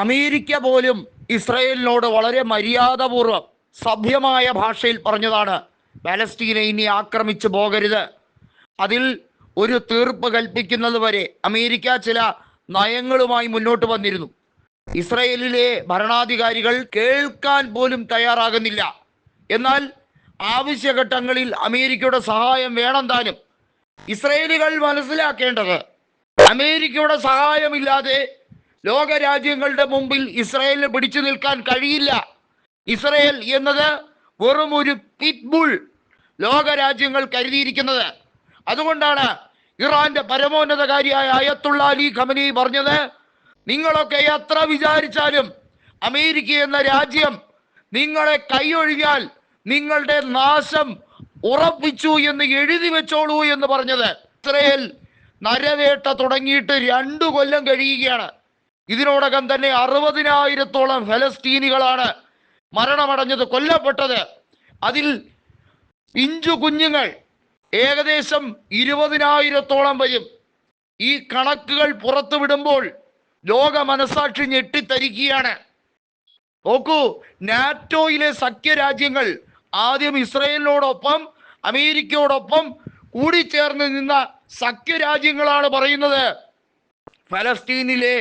America പോലും ഇസ്രയേലിനോട് വളരെ മര്യാദപൂർവ്വം സഭ്യമായ ഭാഷയിൽ പറഞ്ഞതാണ് പാലസ്തീനെ ഇനി ആക്രമിച്ചു പോകരുത്. അതിൽ ഒരു തീർപ്പ് കൽപ്പിക്കുന്നത് വരെ അമേരിക്ക ചില നയങ്ങളുമായി മുന്നോട്ട് വന്നിരുന്നു. ഇസ്രയേലിലെ ഭരണാധികാരികൾ കേൾക്കാൻ പോലും തയ്യാറാകുന്നില്ല. എന്നാൽ ആവശ്യഘട്ടങ്ങളിൽ അമേരിക്കയുടെ സഹായം വേണം താനും. ഇസ്രയേലികൾ മനസ്സിലാക്കേണ്ടത്, അമേരിക്കയുടെ സഹായമില്ലാതെ ലോകരാജ്യങ്ങളുടെ മുമ്പിൽ ഇസ്രയേലിന് പിടിച്ചു നിൽക്കാൻ കഴിയില്ല. ഇസ്രയേൽ എന്നത് വെറും ഒരു പിറ്റ്ബുൾ ലോകരാജ്യങ്ങൾ കരുതിയിരിക്കുന്നത്. അതുകൊണ്ടാണ് ഇറാന്റെ പരമോന്നതകാരിയായ അയത്തുള്ള അലി ഖമനി പറഞ്ഞത്, നിങ്ങളൊക്കെ എത്ര വിചാരിച്ചാലും അമേരിക്ക എന്ന രാജ്യം നിങ്ങളെ കൈയൊഴിഞ്ഞാൽ നിങ്ങളുടെ നാശം ഉറപ്പിച്ചു എന്ന് എഴുതി വെച്ചോളൂ എന്ന് പറഞ്ഞത്. ഇസ്രയേൽ നരവേട്ട തുടങ്ങിയിട്ട് 2 കൊല്ലം കഴിയുകയാണ്. ഇതിനോടകം തന്നെ 60,000-ഓളം ഫലസ്തീനികളാണ് മരണമടഞ്ഞത്, കൊല്ലപ്പെട്ടത്. അതിൽ പിഞ്ചു കുഞ്ഞുങ്ങൾ ഏകദേശം 20,000-ഓളം വരും. ഈ കണക്കുകൾ പുറത്തുവിടുമ്പോൾ ലോക മനസാക്ഷി ഞെട്ടിത്തരിക്കുകയാണ്. നോക്കൂ, നാറ്റോയിലെ സഖ്യരാജ്യങ്ങൾ ആദ്യം ഇസ്രയേലിനോടൊപ്പം അമേരിക്കയോടൊപ്പം കൂടിച്ചേർന്ന് നിന്ന സഖ്യരാജ്യങ്ങളാണ് പറയുന്നത്, ഫലസ്തീനിലെ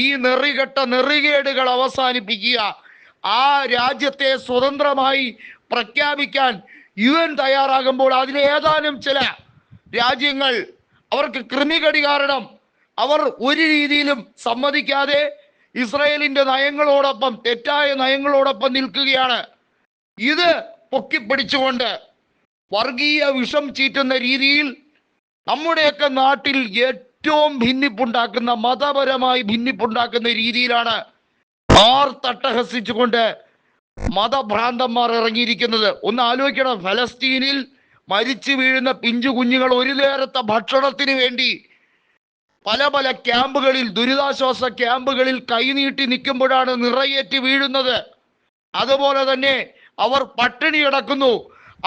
ഈ നെറികേടുകൾ അവസാനിപ്പിക്കുക, ആ രാജ്യത്തെ സ്വതന്ത്രമായി പ്രഖ്യാപിക്കാൻ UN തയ്യാറാകുമ്പോൾ അതിലെ ഏതാനും ചില രാജ്യങ്ങൾ അവർക്ക് കൃമികടി കാരണം അവർ ഒരു രീതിയിലും സമ്മതിക്കാതെ ഇസ്രയേലിന്റെ നയങ്ങളോടൊപ്പം, തെറ്റായ നയങ്ങളോടൊപ്പം നിൽക്കുകയാണ്. ഇത് പൊക്കിപ്പിടിച്ചുകൊണ്ട് വർഗീയ വിഷം ചീറ്റുന്ന രീതിയിൽ നമ്മുടെയൊക്കെ നാട്ടിൽ ഏറ്റവും ഭിന്നിപ്പുണ്ടാക്കുന്ന, മതപരമായി ഭിന്നിപ്പുണ്ടാക്കുന്ന രീതിയിലാണ് ആർത്തട്ടഹസിച്ചുകൊണ്ട് മതഭ്രാന്തന്മാർ ഇറങ്ങിയിരിക്കുന്നത്. ഒന്ന് ആലോചിക്കണം, ഫലസ്തീനിൽ മരിച്ചു വീഴുന്ന പിഞ്ചു കുഞ്ഞുങ്ങൾ ഒരു നേരത്തെ ഭക്ഷണത്തിന് വേണ്ടി പല ക്യാമ്പുകളിൽ, ദുരിതാശ്വാസ ക്യാമ്പുകളിൽ കൈനീട്ടി നിൽക്കുമ്പോഴാണ് നിറയേറ്റ് വീഴുന്നത്. അതുപോലെ തന്നെ അവർ പട്ടിണി കിടക്കുന്നു,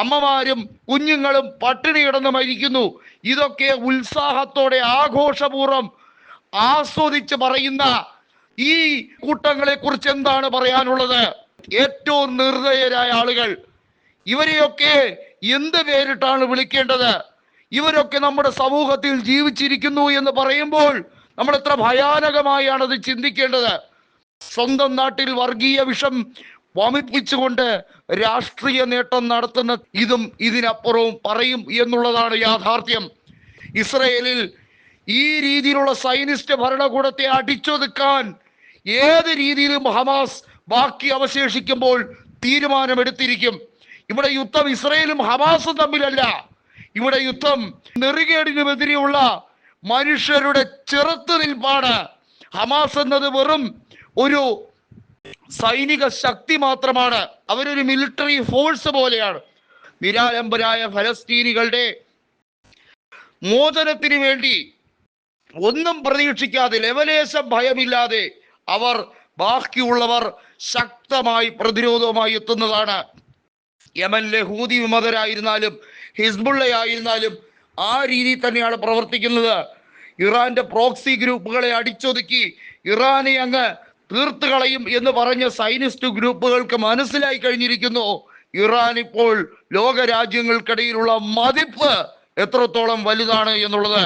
അമ്മമാരും കുഞ്ഞുങ്ങളും പട്ടിണി കിടന്ന് മരിക്കുന്നു. ഇതൊക്കെ ഉത്സാഹത്തോടെ ആഘോഷപൂർവ്വം ആസ്വദിച്ച് പറയുന്ന ഈ കൂട്ടങ്ങളെ കുറിച്ച് എന്താണ് പറയാനുള്ളത്? ഏറ്റവും നിർദയരായ ആളുകൾ. ഇവരെയൊക്കെ എന്ത് പേരിട്ടാണ് വിളിക്കേണ്ടത്? ഇവരൊക്കെ നമ്മുടെ സമൂഹത്തിൽ ജീവിച്ചിരിക്കുന്നു എന്ന് പറയുമ്പോൾ നമ്മൾ എത്ര ഭയാനകമായാണ് അത് ചിന്തിക്കേണ്ടത്. സ്വന്തം നാട്ടിൽ വർഗീയ വിഷം വമിപ്പിച്ചുകൊണ്ട് രാഷ്ട്രീയ നേട്ടം നടത്തുന്ന ഇതും ഇതിനപ്പുറവും പറയും എന്നുള്ളതാണ് യാഥാർത്ഥ്യം. ഇസ്രയേലിൽ ഈ രീതിയിലുള്ള സൈനിസ്റ്റ് ഭരണകൂടത്തെ അടിച്ചൊതുക്കാൻ ഏത് രീതിയിലും ഹമാസ് ബാക്കി അവശേഷിക്കുമ്പോൾ തീരുമാനമെടുത്തിരിക്കും. ഇവിടെ യുദ്ധം ഇസ്രയേലും ഹമാസും തമ്മിലല്ല, ഇവിടെ യുദ്ധം നെറികേടിനുമെതിരെയുള്ള മനുഷ്യരുടെ ചെറുത്തുനിൽപ്പാണ്. ഹമാസ് എന്നത് വെറും ഒരു സൈനിക ശക്തി മാത്രമാണ്, അവരൊരു മിലിറ്ററി ഫോഴ്സ് പോലെയാണ്. നിരാലംബരായ ഫലസ്തീനികളുടെ മോചനത്തിന് വേണ്ടി ഒന്നും പ്രതീക്ഷിക്കാതെ, ലെവലേശം ഭയമില്ലാതെ ബാക്കിയുള്ളവർ ശക്തമായി പ്രതിരോധവുമായി എത്തുന്നതാണ്. യമനിലെ ഹൂതി വിമതരായിരുന്നാലും ഹിസ്ബുള്ളയായിരുന്നാലും ആ രീതിയിൽ തന്നെയാണ് പ്രവർത്തിക്കുന്നത്. ഇറാന്റെ പ്രോക്സി ഗ്രൂപ്പുകളെ അടിച്ചൊതുക്കി ഇറാനെ അങ്ങ് തീർത്തു കളയും എന്ന് പറഞ്ഞ സൈനിസ്റ്റ് ഗ്രൂപ്പുകൾക്ക് മനസ്സിലായി കഴിഞ്ഞിരിക്കുന്നു ഇറാൻ ഇപ്പോൾ ലോകരാജ്യങ്ങൾക്കിടയിലുള്ള മതിപ്പ് എത്രത്തോളം വലുതാണ് എന്നുള്ളത്.